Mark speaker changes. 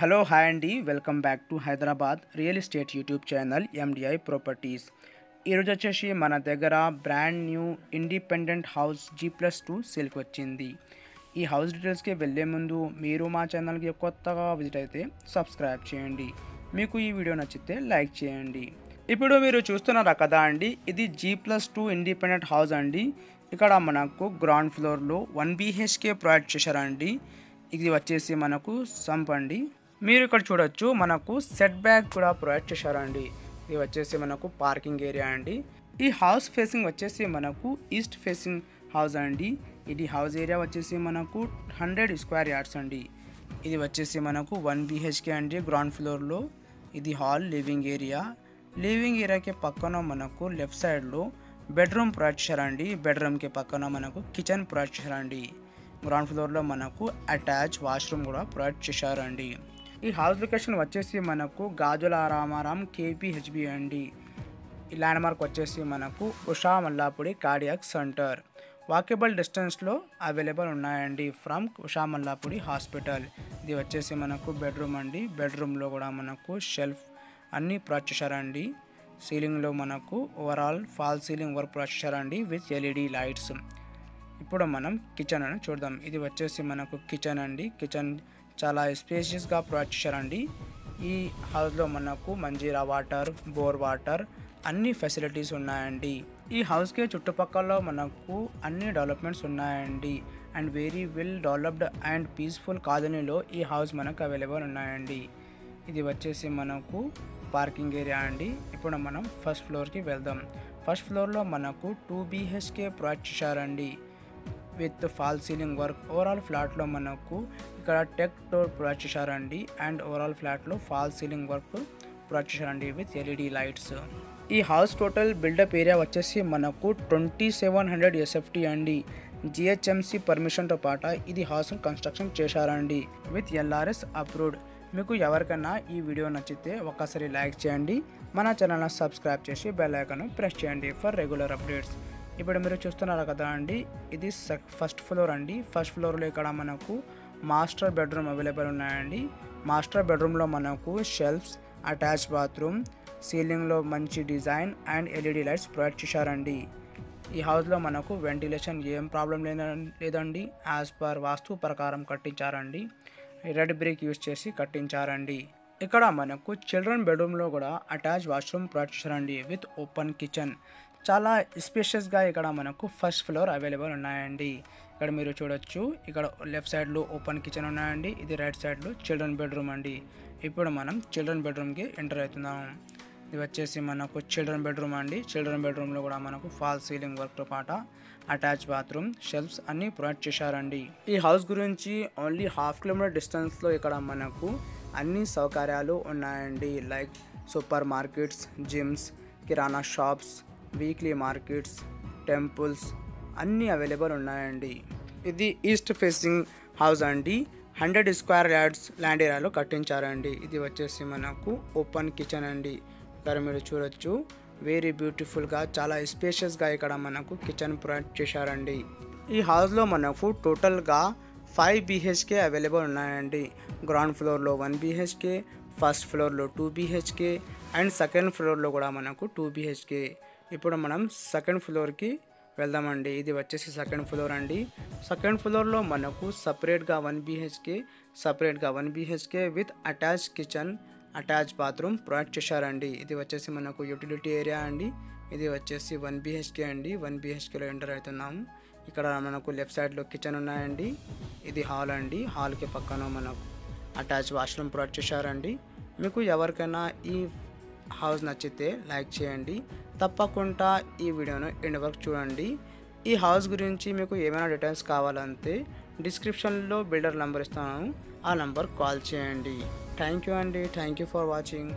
Speaker 1: Hello hi అండి, welcome back to Hyderabad real estate YouTube channel MDI properties. ఈరోజు వచ్చేసి మన దగ్గర brand new independent house G+2 సేల్కి వచ్చింది. ఈ హౌస్ డీటెయిల్స్కి వెళ్ళే ముందు మీరు మా ఛానల్కి కొత్తగా విజిట్ అయితే సబ్స్క్రైబ్ చేయండి. మీకు ఈ వీడియో నచ్చితే లైక్ చేయండి. ఇప్పుడు మీరు చూస్తున్నారా కదా అండి, ఇది G+2 ఇండిపెండెంట్ హౌస్ అండి. ఇక్కడ మనకు గ్రౌండ్ ఫ్లోర్లో 1 BHK ప్రొవైడ్ చేశారండి. ఇది వచ్చేసి మనకు సంప్ అండి. మీరు ఇక్కడ చూడొచ్చు, మనకు సెట్ బ్యాక్ కూడా ప్రొవైడ్ చేశారండి. ఇది వచ్చేసి మనకు పార్కింగ్ ఏరియా అండి. ఈ హౌస్ ఫేసింగ్ వచ్చేసి మనకు ఈస్ట్ ఫేసింగ్ హౌస్ అండి. ఇది హౌస్ ఏరియా వచ్చేసి మనకు 100 స్క్వేర్ యార్డ్స్ అండి. ఇది వచ్చేసి మనకు 1 BHK అండి గ్రౌండ్ ఫ్లోర్లో. ఇది హాల్ లివింగ్ ఏరియా. లివింగ్ ఏరియాకి పక్కన మనకు లెఫ్ట్ సైడ్లో బెడ్రూమ్ ప్రొవైడ్ చేశారండి. బెడ్రూమ్కి పక్కన మనకు కిచెన్ ప్రొవైడ్ చేశారండి. గ్రౌండ్ ఫ్లోర్లో మనకు అటాచ్ వాష్రూమ్ కూడా ప్రొవైడ్ చేశారండి. ఈ హౌస్ లొకేషన్ వచ్చేసి మనకు గాజుల రామారాం KPHB అండి. ఈ ల్యాండ్ మార్క్ వచ్చేసి మనకు ఉషా మల్లాపుడి కార్డియాక్ సెంటర్. వాకబుల్ డిస్టెన్స్లో అవైలబుల్ ఉన్నాయండి ఫ్రమ్ ఉషా మల్లాపుడి హాస్పిటల్. ఇది వచ్చేసి మనకు బెడ్రూమ్ అండి. బెడ్రూమ్లో కూడా మనకు షెల్ఫ్ అన్నీ ప్రొవైడ్ చేశారండి. సీలింగ్లో మనకు overall fall ceiling work provide చేశారండి విత్ LED లైట్స్. ఇప్పుడు మనం కిచెన్ అని చూద్దాం. ఇది వచ్చేసి మనకు కిచెన్ అండి. కిచెన్ చాలా స్పేషియస్గా ప్రొవైడ్ చేశారండి. ఈ హౌస్లో మనకు మంజీరా వాటర్, బోర్ వాటర్ అన్ని ఫెసిలిటీస్ ఉన్నాయండి. ఈ హౌస్కి చుట్టుపక్కల మనకు అన్ని డెవలప్మెంట్స్ ఉన్నాయండి. And very well developed and peaceful కాలనీలో ఈ హౌస్ మనకు అవైలబుల్ ఉన్నాయండి. ఇది వచ్చేసి మనకు పార్కింగ్ ఏరియా అండి. ఇప్పుడు మనం ఫస్ట్ ఫ్లోర్కి వెళ్దాం. ఫస్ట్ ఫ్లోర్లో మనకు 2 BHK ప్రొవైడ్ చేశారండి with false ceiling work. Overall ఫ్లాట్లో మనకు ఇక్కడ టెక్ డోర్ ప్రొవైడ్ చేశారండి. అండ్ ఓవరాల్ ఫ్లాట్లో ఫాల్ సీలింగ్ వర్క్ ప్రొవైడ్ చేశారండి విత్ LED లైట్స్. ఈ హౌస్ టోటల్ బిల్డప్ ఏరియా వచ్చేసి మనకు 2700 SFT అండి. GHMC పర్మిషన్తో పాటు ఇది హౌస్ కన్స్ట్రక్షన్ చేశారండి విత్ LRS అప్రూవ్డ్. మీకు ఎవరికైనా ఈ వీడియో నచ్చితే ఒక్కసారి లైక్ చేయండి. మన ఛానల్ని సబ్స్క్రైబ్ చేసి బెల్ ఐకాన్ ప్రెస్ చేయండి ఫర్ రెగ్యులర్ అప్డేట్స్. ఇప్పుడు మీరు చూస్తున్నారు కదా అండి, ఇది ఫస్ట్ ఫ్లోర్ అండి. ఫస్ట్ ఫ్లోర్లో ఇక్కడ మనకు మాస్టర్ బెడ్రూమ్ అవైలబుల్ ఉన్నాయండి. మాస్టర్ బెడ్రూమ్లో మనకు షెల్ఫ్స్, అటాచ్ బాత్రూమ్, సీలింగ్లో మంచి design and LED lights provide చేశారండి. ఈ హౌస్లో మనకు వెంటిలేషన్ ఏం ప్రాబ్లం లేదండి. యాజ్ పర్ వాస్తు ప్రకారం కట్టించారండి. రెడ్ బ్రిక్ యూజ్ చేసి కట్టించారండి. ఇక్కడ మనకు చిల్డ్రన్ బెడ్రూమ్లో కూడా అటాచ్ వాష్రూమ్ ప్రొవైడ్ చేశారండి విత్ ఓపెన్ కిచెన్. చాలా స్పేషియస్గా ఇక్కడ మనకు ఫస్ట్ ఫ్లోర్ అవైలబుల్ ఉన్నాయండి. ఇక్కడ మీరు చూడొచ్చు, ఇక్కడ లెఫ్ట్ సైడ్లో ఓపెన్ కిచెన్ ఉన్నాయండి. ఇది రైట్ సైడ్లో చిల్డ్రన్ బెడ్రూమ్ అండి. ఇప్పుడు మనం చిల్డ్రన్ బెడ్రూమ్కి ఎంటర్ అవుతున్నాం. ఇది వచ్చేసి మనకు చిల్డ్రన్ బెడ్రూమ్ అండి. చిల్డ్రన్ బెడ్రూమ్లో కూడా మనకు ఫాల్ సీలింగ్ వర్క్తో పాటు అటాచ్ బాత్రూమ్, షెల్ఫ్స్ అన్నీ ప్రొవైడ్ చేశారండి. ఈ హౌస్ గురించి ఓన్లీ ½ కిలోమీటర్ డిస్టెన్స్లో ఇక్కడ మనకు అన్ని సౌకర్యాలు ఉన్నాయండి. లైక్ సూపర్ మార్కెట్స్, జిమ్స్, కిరాణా షాప్స్, వీక్లీ మార్కెట్స్, టెంపుల్స్ అన్నీ అవైలబుల్ ఉన్నాయండి. ఇది ఈస్ట్ ఫేసింగ్ హౌస్ అండి. 100 స్క్వేర్ యార్డ్స్ ల్యాండ్ ఏరియాలో కట్టించారండి. ఇది వచ్చేసి మనకు ఓపెన్ కిచెన్ అండి. ఇక్కడ మీరు చూడొచ్చు, వెరీ బ్యూటిఫుల్గా చాలా స్పేషియస్గా ఇక్కడ మనకు కిచెన్ ప్రొవైడ్ చేశారండి. ఈ హౌస్లో మనకు టోటల్గా 5 BHK అవైలబుల్ ఉన్నాయండి. గ్రౌండ్ ఫ్లోర్లో 1 BHK, ఫస్ట్ ఫ్లోర్లో 2 BHK అండ్ సెకండ్ ఫ్లోర్లో కూడా మనకు 2 BHK. ఇప్పుడు మనం సెకండ్ ఫ్లోర్కి వెళ్దామండి. ఇది వచ్చేసి సెకండ్ ఫ్లోర్ అండి. సెకండ్ ఫ్లోర్లో మనకు సపరేట్గా 1 BHK with attach kitchen, attach bathroom provide చేశారండి. ఇది వచ్చేసి మనకు యూటిలిటీ ఏరియా అండి. ఇది వచ్చేసి 1 BHK అండి. 1 BHKలో ఎంటర్ అవుతున్నాము. ఇక్కడ మనకు లెఫ్ట్ సైడ్లో కిచెన్ ఉన్నాయండి. ఇది హాల్ అండి. హాల్కి పక్కన మనకు అటాచ్ వాష్రూమ్ ప్రొవైడ్ చేశారండి. మీకు ఎవరికైనా ఈ హౌస్ నచ్చితే లైక్ చేయండి. తప్పకుండా ఈ వీడియోను ఎండ్ వరకు చూడండి. ఈ హౌస్ గురించి మీకు ఏమైనా డీటెయిల్స్ కావాలంటే డిస్క్రిప్షన్లో బిల్డర్ నెంబర్ ఇస్తాను, ఆ నెంబర్ కాల్ చేయండి. థ్యాంక్ యూ అండి. Thank you for watching.